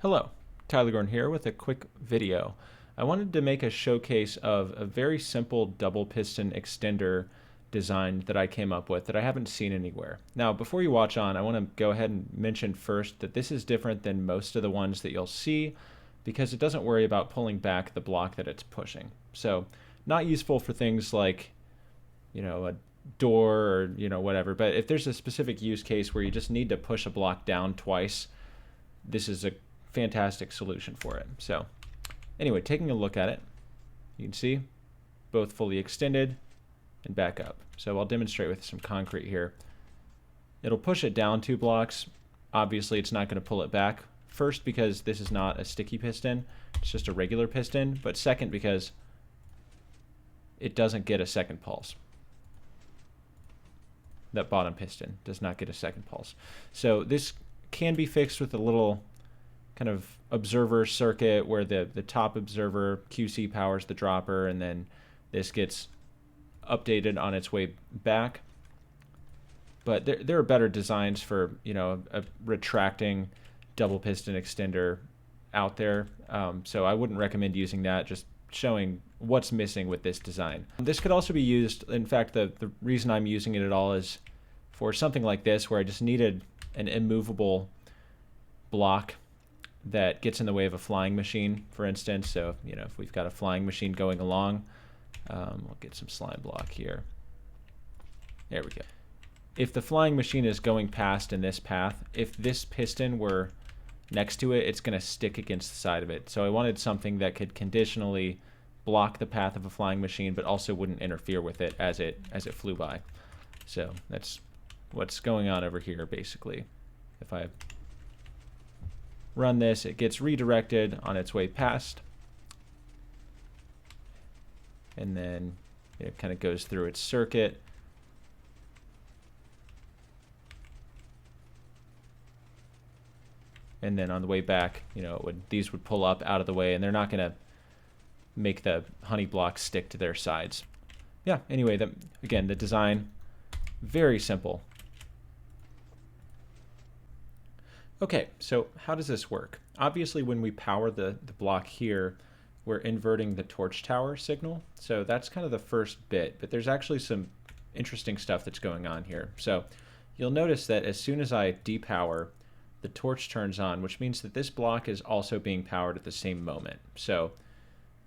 Hello, Tyler Gordon here with a quick video. I wanted to make a showcase of a very simple double piston extender design that I came up with that I haven't seen anywhere. Now, before you watch on, I want to go ahead and mention first that this is different than most of the ones that you'll see because it doesn't worry about pulling back the block that it's pushing. So, not useful for things like, a door or, whatever. But if there's a specific use case where you just need to push a block down twice, this is a fantastic solution for it. So anyway, taking a look at it, you can see both fully extended and back up. So I'll demonstrate with some concrete here. It'll push it down 2 blocks. Obviously it's not going to pull it back. First, because this is not a sticky piston, it's just a regular piston, but second, because it doesn't get a second pulse. That bottom piston does not get a second pulse. So this can be fixed with a little kind of observer circuit where the top observer QC powers the dropper, and then this gets updated on its way back. But there are better designs for a retracting double piston extender out there, so I wouldn't recommend using that, just showing what's missing with this design. This could also be used, in fact the reason I'm using it at all is for something like this where I just needed an immovable block that gets in the way of a flying machine, for instance. So if we've got a flying machine going along, we'll get some slime block here. There we go. If the flying machine is going past in this path, if this piston were next to it, it's going to stick against the side of it. So I wanted something that could conditionally block the path of a flying machine, but also wouldn't interfere with it as it flew by. So that's what's going on over here, basically. If I run this, it gets redirected on its way past, and then it kind of goes through its circuit. And then on the way back, these would pull up out of the way, and they're not going to make the honey blocks stick to their sides. Yeah, anyway, again, the design, very simple. Okay, so how does this work? Obviously, when we power the block here, we're inverting the torch tower signal. So that's kind of the first bit, but there's actually some interesting stuff that's going on here. So you'll notice that as soon as I depower, the torch turns on, which means that this block is also being powered at the same moment. So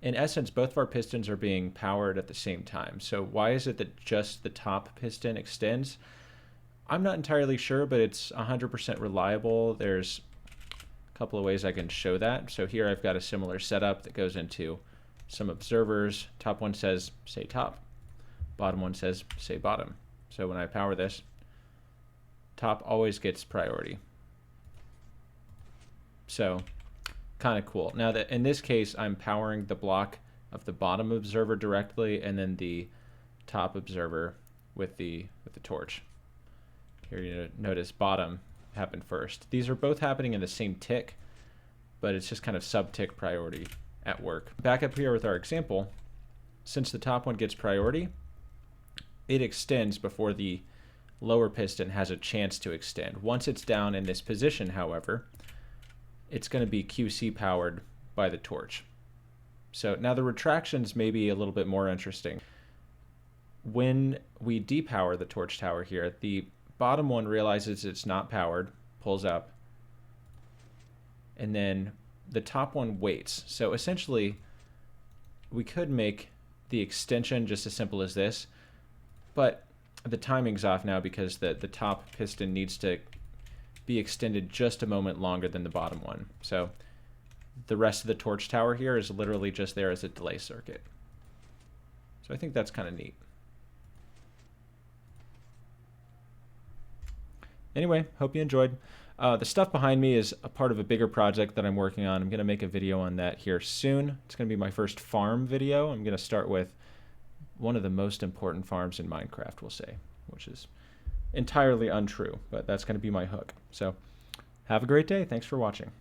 in essence, both of our pistons are being powered at the same time. So why is it that just the top piston extends? I'm not entirely sure, but it's 100% reliable. There's a couple of ways I can show that. So here I've got a similar setup that goes into some observers. Top one says, say top. Bottom one says, say bottom. So when I power this, top always gets priority. So kind of cool. Now that in this case, I'm powering the block of the bottom observer directly, and then the top observer with the torch. Here you notice bottom happened first. These are both happening in the same tick, but it's just kind of sub-tick priority at work. Back up here with our example, since the top one gets priority, it extends before the lower piston has a chance to extend. Once it's down in this position, however, it's going to be QC powered by the torch. So now the retractions may be a little bit more interesting. When we depower the torch tower here, the bottom one realizes it's not powered, pulls up, and then the top one waits. So essentially, we could make the extension just as simple as this, but the timing's off now because the top piston needs to be extended just a moment longer than the bottom one. So the rest of the torch tower here is literally just there as a delay circuit. So I think that's kind of neat. Anyway, hope you enjoyed. The stuff behind me is a part of a bigger project that I'm working on. I'm going to make a video on that here soon. It's going to be my first farm video. I'm going to start with one of the most important farms in Minecraft, we'll say, which is entirely untrue, but that's going to be my hook. So have a great day. Thanks for watching.